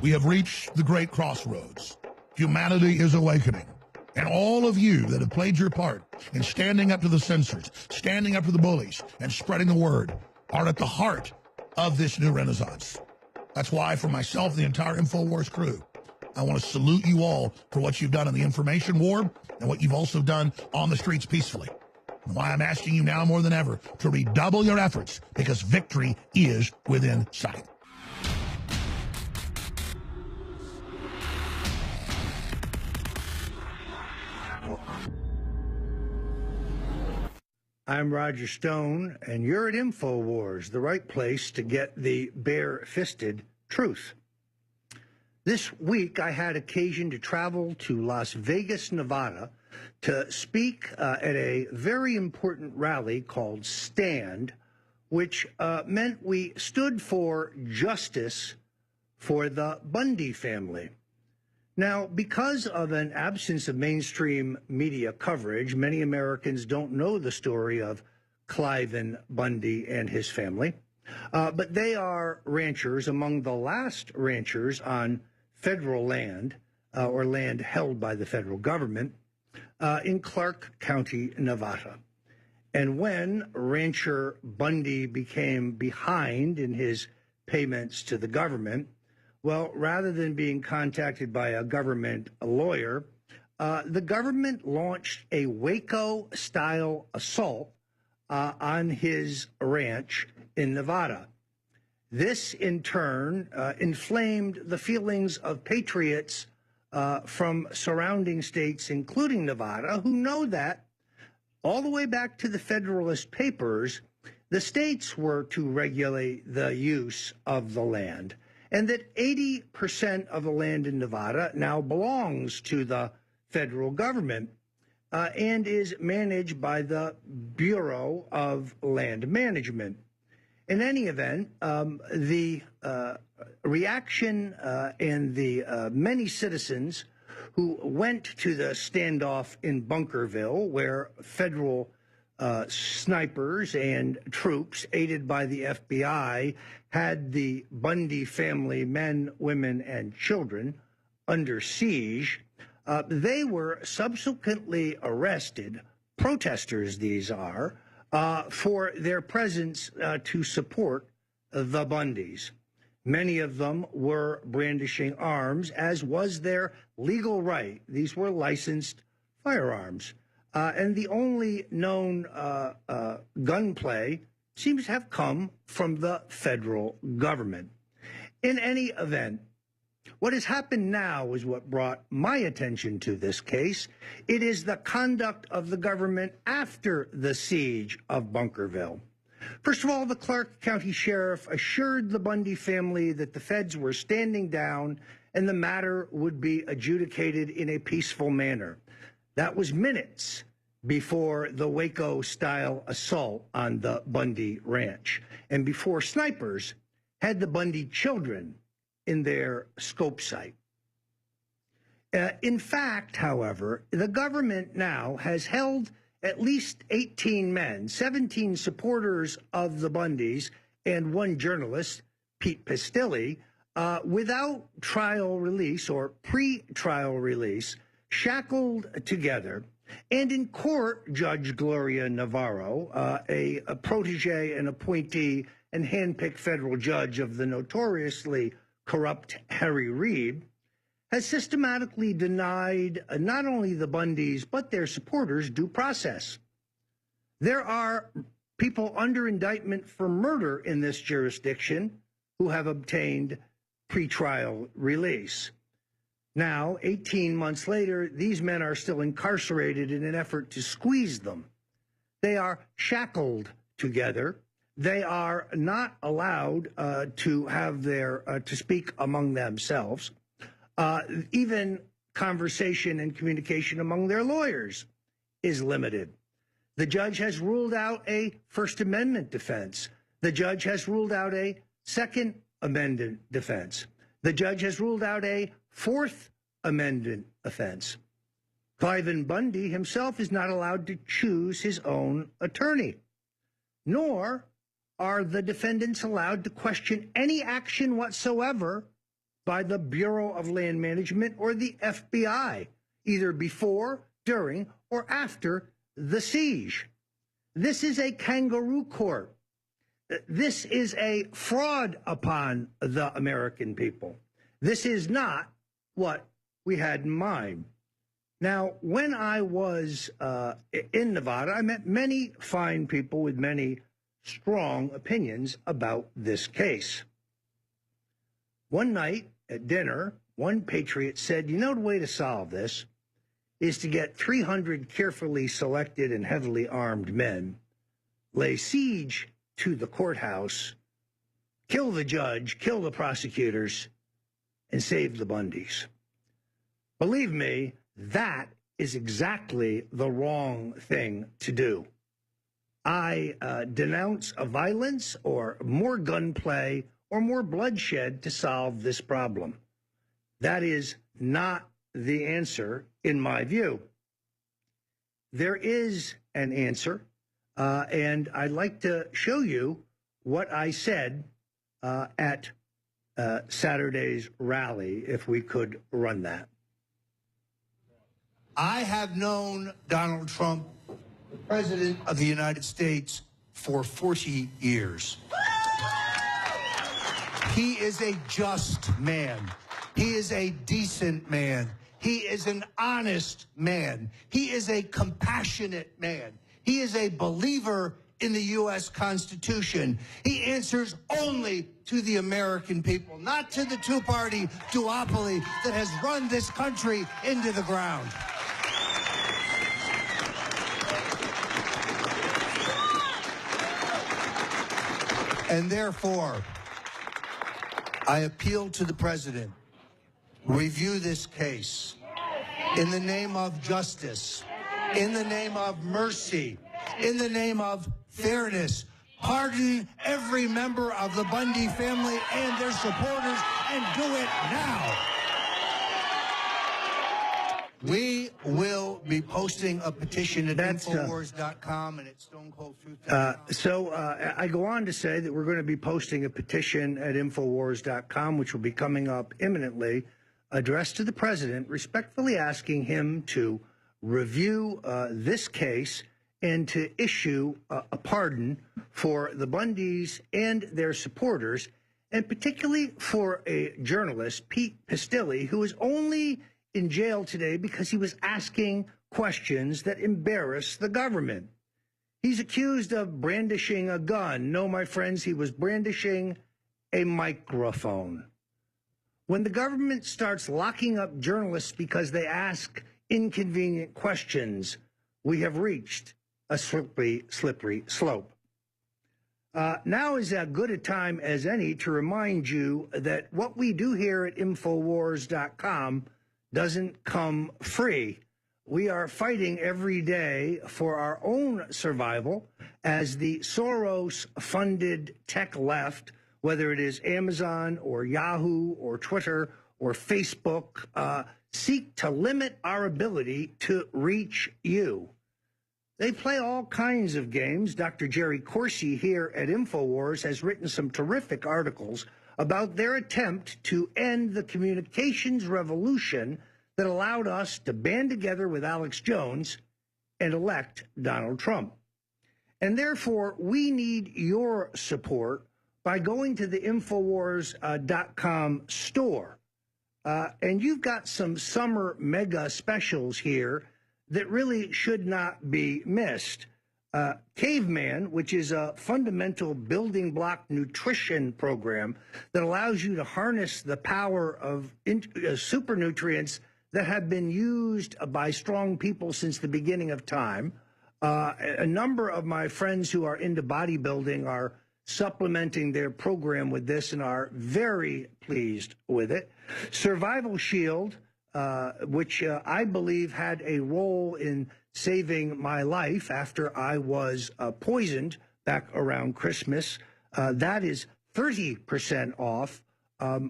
We have reached the great crossroads. Humanity is awakening. And all of you that have played your part in standing up to the censors, standing up to the bullies, and spreading the word are at the heart of this new renaissance. That's why, for myself and the entire InfoWars crew, I want to salute you all for what you've done in the information war and what you've also done on the streets peacefully. And why I'm asking you now more than ever to redouble your efforts, because victory is within sight. I'm Roger Stone, and you're at InfoWars, the right place to get the bare-fisted truth. This week, I had occasion to travel to Las Vegas, Nevada, to speak at a very important rally called STAND, which meant we stood for justice for the Bundy family. Now, because of an absence of mainstream media coverage, many Americans don't know the story of Cliven Bundy and his family, but they are ranchers, among the last ranchers on federal land, or land held by the federal government, in Clark County, Nevada. And when rancher Bundy became behind in his payments to the government, well, rather than being contacted by a government lawyer, the government launched a Waco-style assault on his ranch in Nevada. This, in turn, inflamed the feelings of patriots from surrounding states, including Nevada, who know that all the way back to the Federalist Papers, the states were to regulate the use of the land, and that 80% of the land in Nevada now belongs to the federal government and is managed by the Bureau of Land Management. In any event, the reaction and the many citizens who went to the standoff in Bunkerville, where federal snipers and troops, aided by the FBI, had the Bundy family, men, women, and children, under siege, they were subsequently arrested, protesters these are, for their presence to support the Bundys. Many of them were brandishing arms, as was their legal right. These were licensed firearms. And the only known gunplay seems to have come from the federal government. In any event, what has happened now is what brought my attention to this case. It is the conduct of the government after the siege of Bunkerville. First of all, the Clark County Sheriff assured the Bundy family that the feds were standing down and the matter would be adjudicated in a peaceful manner. That was minutes before the Waco-style assault on the Bundy ranch, and before snipers had the Bundy children in their scope site. In fact, however, the government now has held at least 18 men, 17 supporters of the Bundys, and one journalist, Pete Pistilli, without trial release or pre-trial release, shackled together. And in court, Judge Gloria Navarro, a protege and appointee and handpicked federal judge of the notoriously corrupt Harry Reid, has systematically denied not only the Bundys, but their supporters due process. There are people under indictment for murder in this jurisdiction who have obtained pretrial release. Now, 18 months later, these men are still incarcerated in an effort to squeeze them. They are shackled together. They are not allowed to have to speak among themselves. Even conversation and communication among their lawyers is limited. The judge has ruled out a First Amendment defense. The judge has ruled out a Second Amendment defense. The judge has ruled out a Fourth Amendment offense. Cliven Bundy himself is not allowed to choose his own attorney, nor are the defendants allowed to question any action whatsoever by the Bureau of Land Management or the FBI, either before, during, or after the siege. This is a kangaroo court. This is a fraud upon the American people. This is not what we had in mind. Now, when I was in Nevada, I met many fine people with many strong opinions about this case. One night at dinner, one patriot said, you know, the way to solve this is to get 300 carefully selected and heavily armed men, lay siege to the courthouse, kill the judge, kill the prosecutors, and save the Bundys. Believe me, that is exactly the wrong thing to do. I denounce violence or more gunplay or more bloodshed to solve this problem. That is not the answer, in my view. There is an answer, and I'd like to show you what I said at Saturday's rally, if we could run that. I have known Donald Trump, the President of the United States, for 40 years. He is a just man. He is a decent man. He is an honest man. He is a compassionate man. He is a believer in the U.S. Constitution. He answers only to the American people, not to the two-party duopoly that has run this country into the ground. And therefore, I appeal to the President, review this case in the name of justice, in the name of mercy, in the name of fairness. Pardon every member of the Bundy family and their supporters, and do it now. We will be posting a petition at Infowars.com and at StoneColdTruth.com. I go on to say that we're going to be posting a petition at Infowars.com, which will be coming up imminently, addressed to the president, respectfully asking him to review this case and to issue a pardon for the Bundys and their supporters, and particularly for a journalist, Pete Pistilli, who is only in jail today because he was asking questions that embarrass the government. He's accused of brandishing a gun. No, my friends, he was brandishing a microphone. When the government starts locking up journalists because they ask inconvenient questions, we have reached a slippery slope. Now is as good a time as any to remind you that what we do here at Infowars.com doesn't come free. We are fighting every day for our own survival as the Soros-funded tech left, whether it is Amazon or Yahoo or Twitter or Facebook, seek to limit our ability to reach you. They play all kinds of games. Dr. Jerry Corsi here at Infowars has written some terrific articles about their attempt to end the communications revolution that allowed us to band together with Alex Jones and elect Donald Trump. And therefore, we need your support by going to the Infowars.com store. And you've got some summer mega specials here that really should not be missed. Caveman, which is a fundamental building block nutrition program that allows you to harness the power of super nutrients that have been used by strong people since the beginning of time. A number of my friends who are into bodybuilding are supplementing their program with this and are very pleased with it. Survival Shield, which I believe had a role in saving my life after I was poisoned back around Christmas. That is 30% off.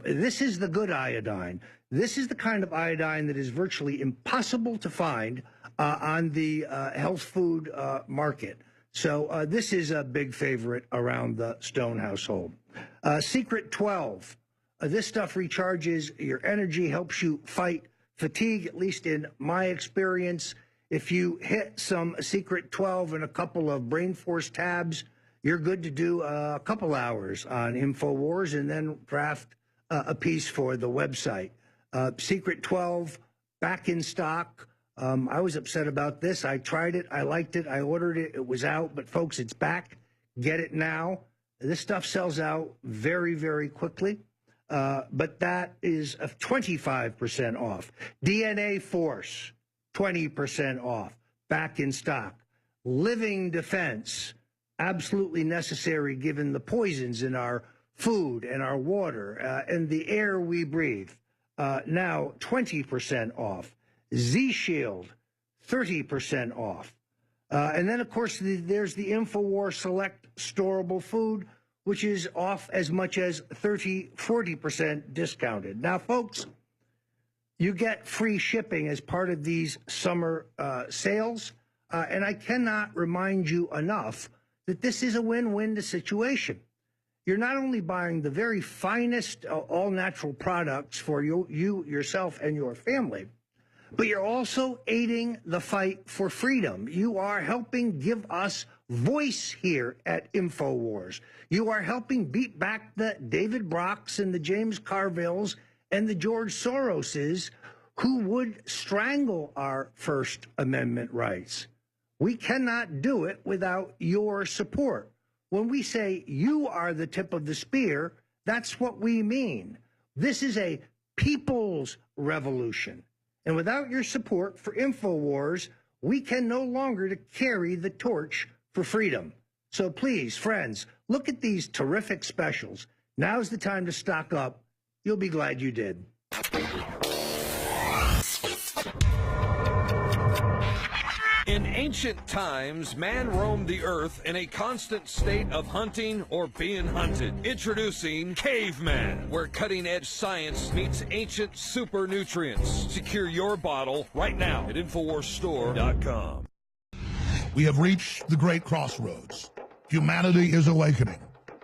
This is the good iodine. This is the kind of iodine that is virtually impossible to find on the health food market. So this is a big favorite around the Stone household. Secret 12, This stuff recharges your energy, helps you fight fatigue, at least in my experience. If you hit some Secret 12 and a couple of Brain Force tabs, you're good to do a couple hours on InfoWars and then draft a piece for the website. Secret 12, back in stock. I was upset about this. I tried it. I liked it. I ordered it. It was out. But, folks, it's back. Get it now. This stuff sells out very, very quickly. But that is 25% off. DNA Force, 20% off. Back in stock. Living Defense, absolutely necessary given the poisons in our food and our water and the air we breathe. Now 20% off. Z-Shield, 30% off. And then, of course, there's the InfoWars Select Storable Food, which is off as much as 40% discounted. Now, folks, you get free shipping as part of these summer sales. And I cannot remind you enough that this is a win-win situation. You're not only buying the very finest all-natural products for you, yourself, and your family, but you're also aiding the fight for freedom. You are helping give us voice here at InfoWars. You are helping beat back the David Brocks and the James Carvilles and the George Soroses who would strangle our First Amendment rights. We cannot do it without your support. When we say you are the tip of the spear, that's what we mean. This is a people's revolution. And without your support for InfoWars, we can no longer carry the torch for freedom. So please, friends, look at these terrific specials. Now's the time to stock up. You'll be glad you did. In ancient times, man roamed the earth in a constant state of hunting or being hunted. Introducing Caveman, where cutting-edge science meets ancient super nutrients. Secure your bottle right now at InfoWarsStore.com. We have reached the great crossroads. Humanity is awakening.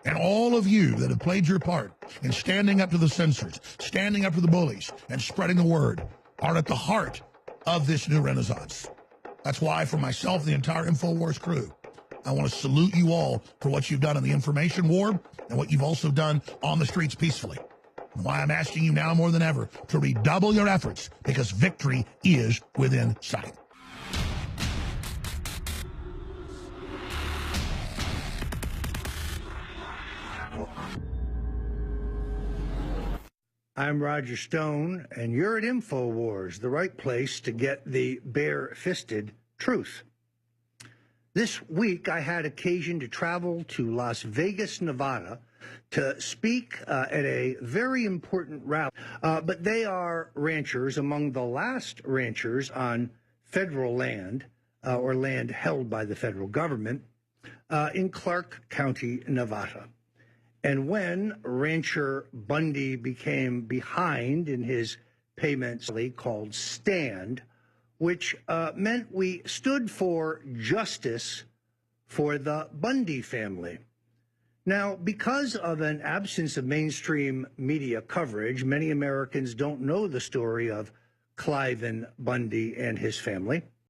And all of you that have played your part in standing up to the censors, standing up to the bullies, and spreading the word are at the heart of this new renaissance. That's why, for myself and the entire InfoWars crew, I want to salute you all for what you've done in the information war and what you've also done on the streets peacefully. And why I'm asking you now more than ever to redouble your efforts, because victory is within sight. I'm Roger Stone, and you're at InfoWars, the right place to get the bare-fisted truth. This week, I had occasion to travel to Las Vegas, Nevada, to speak at a very important rally. But they are ranchers, among the last ranchers on federal land, or land held by the federal government, in Clark County, Nevada. And when Rancher Bundy became behind in his payments called Stand, which meant we stood for justice for the Bundy family. Now, because of an absence of mainstream media coverage, many Americans don't know the story of Cliven Bundy and his family.